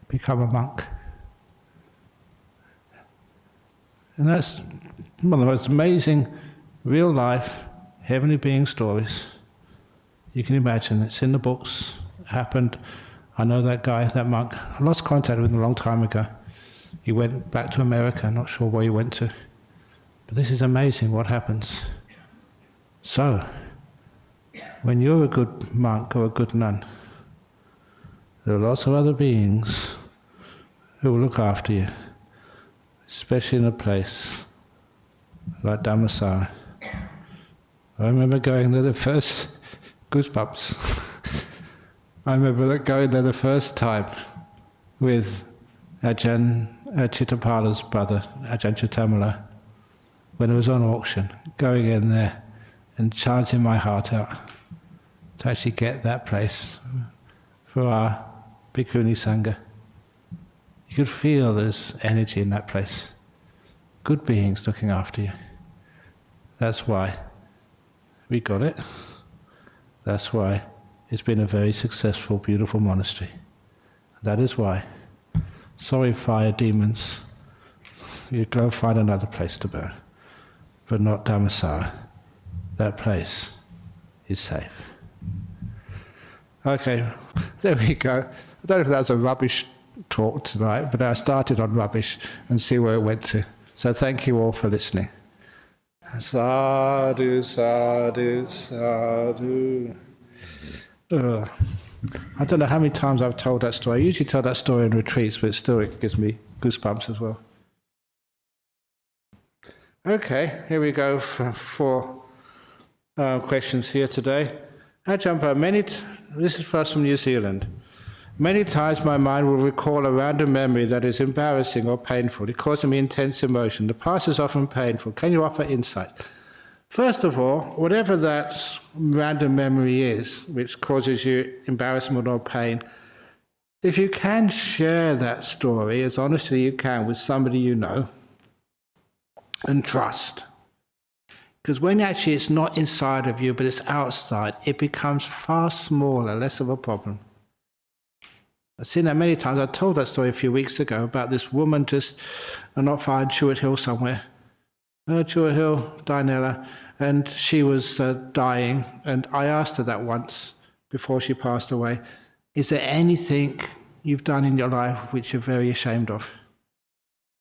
Speaker 1: become a monk. And that's one of the most amazing real-life heavenly being stories you can imagine. It's in the books. It happened I know that guy, that monk. I lost contact with him a long time ago. He went back to America, not sure where he went to. But this is amazing what happens. So, when you're a good monk or a good nun, there are lots of other beings who will look after you, especially in a place like Dhammasara. I remember going there the first, goosebumps. I remember going there the first time with Ajahn Cittapalo's brother, Ajahn Cittapalo, when it was on auction, going in there and chanting my heart out to actually get that place for our Bhikkhuni Sangha. You could feel there's energy in that place. Good beings looking after you. That's why we got it. That's why it's been a very successful, beautiful monastery. That is why. Sorry, fire demons. You go find another place to burn, but not Dhammasara. That place is safe. Okay, there we go. I don't know if that was a rubbish talk tonight, but I started on rubbish and see where it went to. So thank you all for listening. Sadhu, sadhu, sadhu. I don't know how many times I've told that story. I usually tell that story in retreats, but still it gives me goosebumps as well. Okay, here we go for 4 questions here today. Ajahn Brahm, this is first from New Zealand. Many times my mind will recall a random memory that is embarrassing or painful. It causes me intense emotion. The past is often painful. Can you offer insight? First of all, whatever that random memory is, which causes you embarrassment or pain, if you can share that story as honestly as you can with somebody you know and trust. Because when actually it's not inside of you, but it's outside, it becomes far smaller, less of a problem. I've seen that many times. I told that story a few weeks ago about this woman just not far in Chewett Hill somewhere. Chewett Hill, Dianella, and she was dying, and I asked her that once before she passed away, is there anything you've done in your life which you're very ashamed of?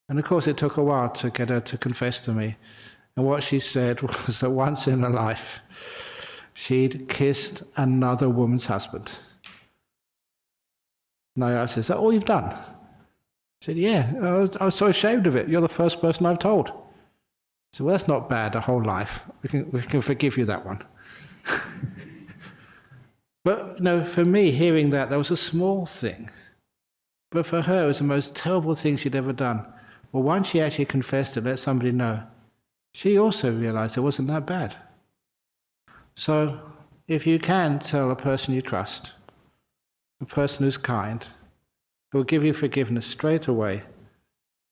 Speaker 1: And of course it took a while to get her to confess to me. And what she said was that once in her life, she'd kissed another woman's husband. And I asked her, is that all you've done? She said, yeah, I was so ashamed of it. You're the first person I've told. I said, well, that's not bad, a whole life. We can forgive you that one. But no, for me, hearing that was a small thing. But for her, it was the most terrible thing she'd ever done. Well, once she actually confessed it, let somebody know, she also realized it wasn't that bad. So if you can tell a person you trust, a person who's kind, who will give you forgiveness straight away,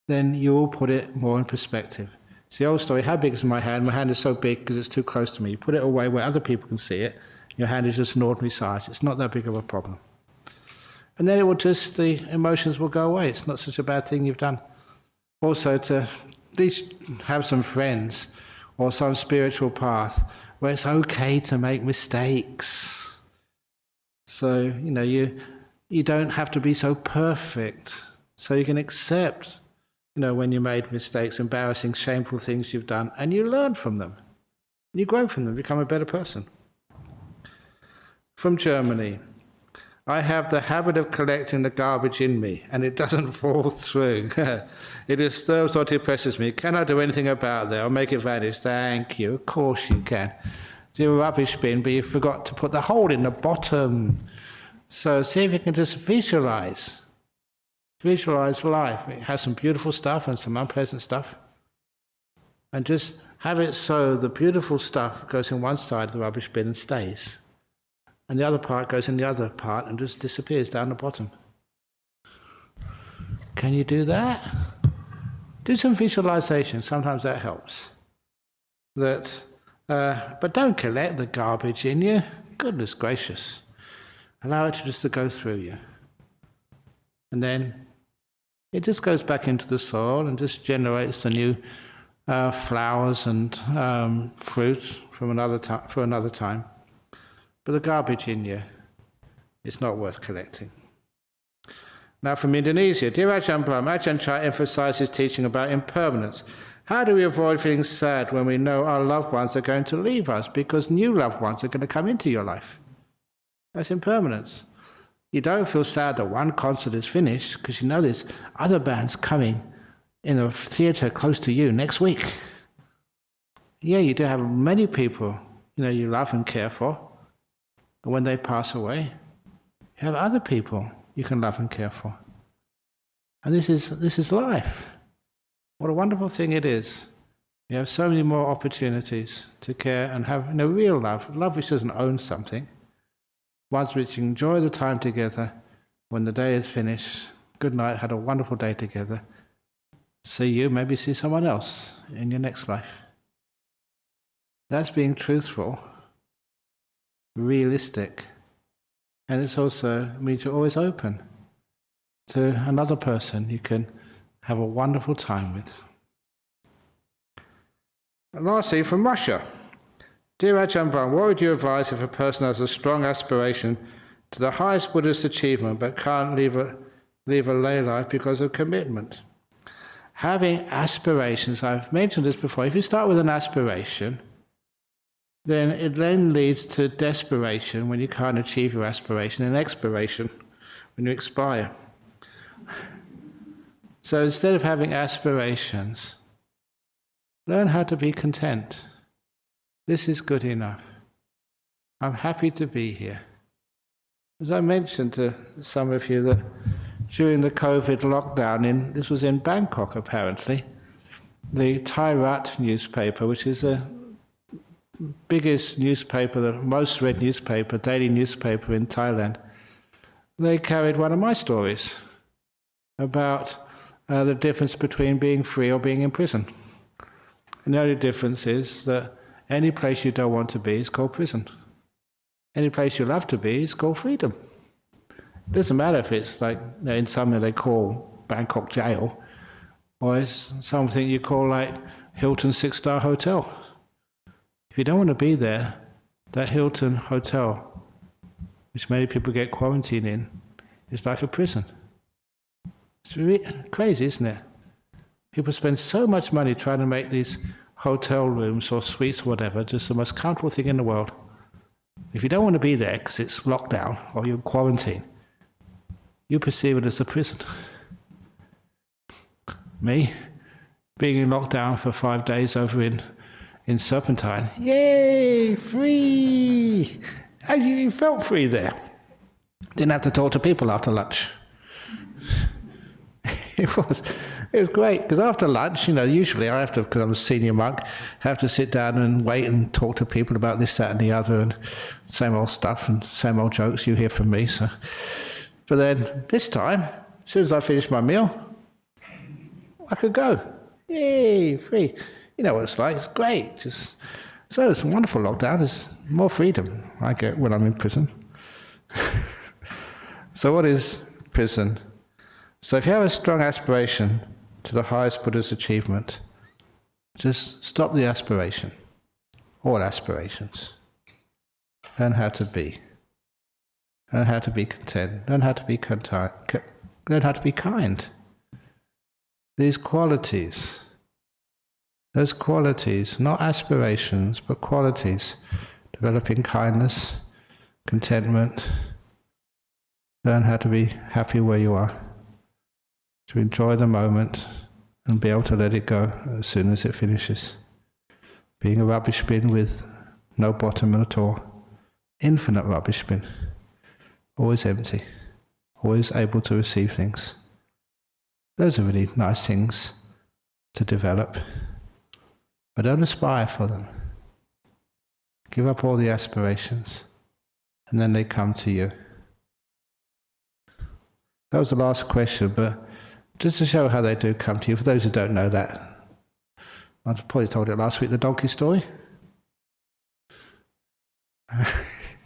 Speaker 1: then you will put it more in perspective. It's the old story, how big is my hand? My hand is so big because it's too close to me. You put it away where other people can see it, your hand is just an ordinary size. It's not that big of a problem. And then it will just, the emotions will go away. It's not such a bad thing you've done. Also to at least have some friends or some spiritual path where it's okay to make mistakes. So, you don't have to be so perfect. So you can accept, when you made mistakes, embarrassing, shameful things you've done, and you learn from them. You grow from them, become a better person. From Germany, I have the habit of collecting the garbage in me, and it doesn't fall through. It disturbs or depresses me. Can I do anything about that or make it vanish? Thank you. Of course you can. Do a rubbish bin, but you forgot to put the hole in the bottom. So see if you can just visualize life. It has some beautiful stuff and some unpleasant stuff. And just have it so the beautiful stuff goes in one side of the rubbish bin and stays. And the other part goes in the other part and just disappears down the bottom. Can you do that? Do some visualization. Sometimes that helps. But don't collect the garbage in you. Goodness gracious. Allow it just to go through you. And then it just goes back into the soil and just generates the new flowers and fruit for another time. But the garbage in you is not worth collecting. Now from Indonesia, dear Ajahn Brahm, Ajahn Chai emphasizes teaching about impermanence. How do we avoid feeling sad when we know our loved ones are going to leave us because new loved ones are going to come into your life? That's impermanence. You don't feel sad that one concert is finished because you know there's other bands coming in a theatre close to you next week. Yeah, you do have many people you love and care for. But when they pass away, you have other people you can love and care for. And this is life. What a wonderful thing it is. You have so many more opportunities to care and have real love which doesn't own something, ones which enjoy the time together. When the day is finished, good night, had a wonderful day together. See you, maybe see someone else in your next life. That's being truthful, realistic, and it also means you're always open to another person you can have a wonderful time with. And lastly, from Russia. Dear Ajahn Brahm, what would you advise if a person has a strong aspiration to the highest Buddhist achievement but can't leave a lay life because of commitment? Having aspirations, I've mentioned this before, if you start with an aspiration, then it then leads to desperation when you can't achieve your aspiration, and expiration when you expire. So instead of having aspirations, learn how to be content. This is good enough. I'm happy to be here. As I mentioned to some of you that during the COVID lockdown, this was in Bangkok apparently, the Thai Rat newspaper, which is the biggest newspaper, the most read newspaper, daily newspaper in Thailand, they carried one of my stories about the difference between being free or being in prison. And the only difference is that any place you don't want to be is called prison. Any place you love to be is called freedom. It doesn't matter if it's like in something they call Bangkok jail, or it's something you call like Hilton 6-star hotel. If you don't want to be there, that Hilton hotel, which many people get quarantined in, is like a prison. It's really crazy, isn't it? People spend so much money trying to make these hotel rooms or suites or whatever just the most comfortable thing in the world. If you don't want to be there because it's locked down or you're quarantined, you perceive it as a prison. Me, being in lockdown for 5 days over in Serpentine, yay, free! You felt free there. Didn't have to talk to people after lunch. It was great, because after lunch, usually I have to, because I'm a senior monk, have to sit down and wait and talk to people about this, that and the other, and same old stuff and same old jokes you hear from me. So, but then this time, as soon as I finished my meal, I could go. Yay, free. You know what it's like, it's great. So it's a wonderful lockdown, there's more freedom I get when I'm in prison. So what is prison? So if you have a strong aspiration to the highest Buddhist achievement, just stop the aspiration, all aspirations. Learn how to be. Learn how to be content. Learn how to be learn how to be kind. These qualities, those qualities, not aspirations, but qualities, developing kindness, contentment. Learn how to be happy where you are, to enjoy the moment and be able to let it go as soon as it finishes. Being a rubbish bin with no bottom at all. Infinite rubbish bin. Always empty. Always able to receive things. Those are really nice things to develop. But don't aspire for them. Give up all the aspirations, and then they come to you. That was the last question, but just to show how they do come to you, for those who don't know that, I probably told it last week, the donkey story.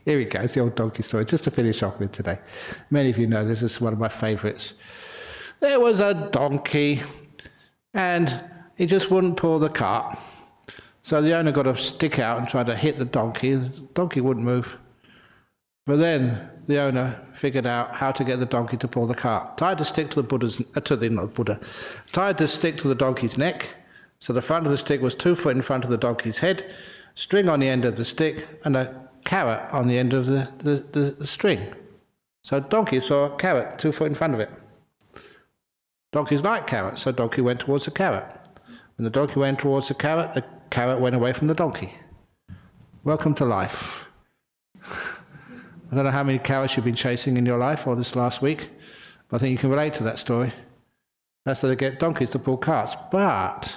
Speaker 1: Here we go, it's the old donkey story, just to finish off with today. Many of you know this is one of my favourites. There was a donkey, and he just wouldn't pull the cart. So the owner got a stick out and tried to hit the donkey. The donkey wouldn't move. But then the owner figured out how to get the donkey to pull the cart. Tied the stick to tied the stick to the donkey's neck, so the front of the stick was 2 foot in front of the donkey's head, string on the end of the stick, and a carrot on the end of the string. So donkey saw a carrot 2 foot in front of it. Donkeys like carrots, so donkey went towards the carrot. When the donkey went towards the carrot went away from the donkey. Welcome to life. I don't know how many carrots you've been chasing in your life or this last week, but I think you can relate to that story. That's how they get donkeys to pull carts. But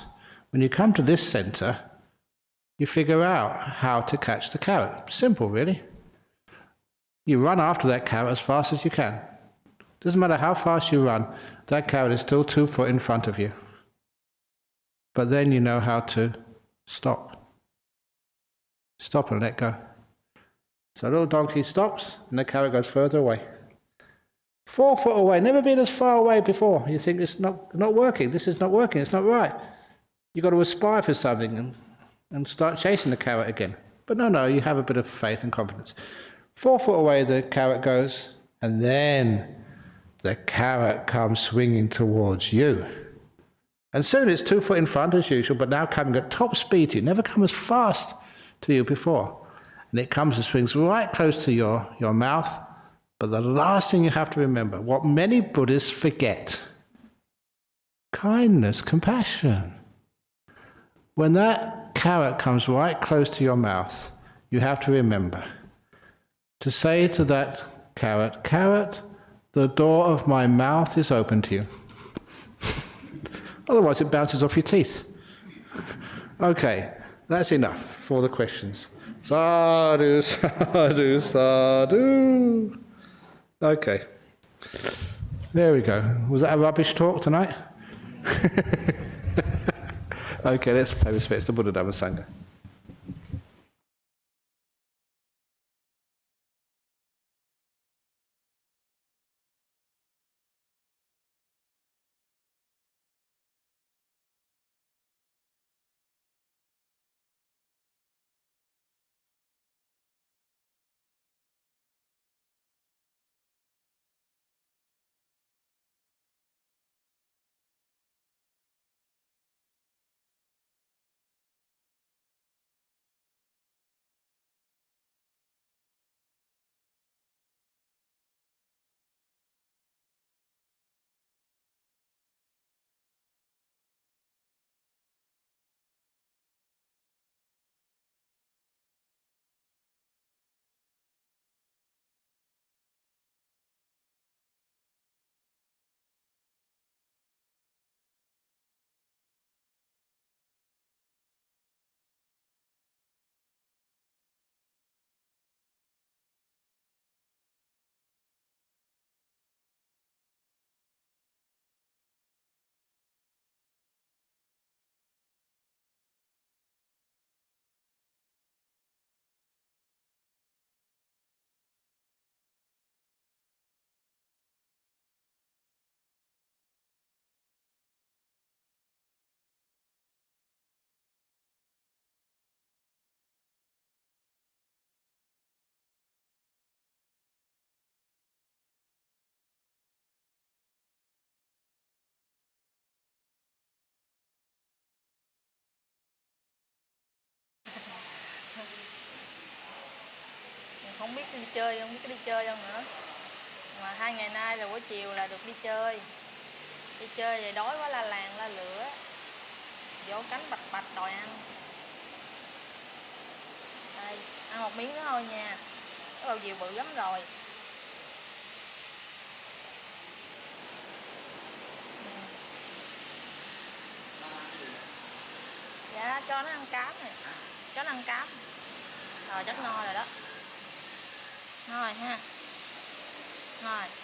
Speaker 1: when you come to this centre, you figure out how to catch the carrot. Simple, really. You run after that carrot as fast as you can. Doesn't matter how fast you run, that carrot is still 2 foot in front of you. But then you know how to stop. Stop and let go. So a little donkey stops and the carrot goes further away. 4 foot away, never been as far away before. You think it's not working, this is not working, it's not right. You've got to aspire for something and start chasing the carrot again. But no, you have a bit of faith and confidence. 4 foot away the carrot goes, and then the carrot comes swinging towards you. And soon it's 2 foot in front as usual, but now coming at top speed to you. Never come as fast to you before. And it comes and swings right close to your mouth. But the last thing you have to remember, what many Buddhists forget, kindness, compassion. When that carrot comes right close to your mouth, you have to remember to say to that carrot, "Carrot, the door of my mouth is open to you." Otherwise it bounces off your teeth. Okay, that's enough for the questions. Sadhu, sadhu, sadhu. Okay. There we go. Was that a rubbish talk tonight? Okay, let's pay respects to Buddha, Dhamma, Sangha.
Speaker 2: Không biết đi chơi, không biết đi chơi không nữa. Mà 2 ngày nay là buổi chiều là được đi chơi. Đi chơi thì đói quá la làng la lửa. Vỗ cánh bạch bạch đòi ăn. Đây, ăn một miếng nữa thôi nha. Cái bầu diều bự lắm rồi. Dạ, cho nó ăn cám này. Cho nó ăn cám. Rồi, chắc no rồi đó. Rồi ha. Rồi.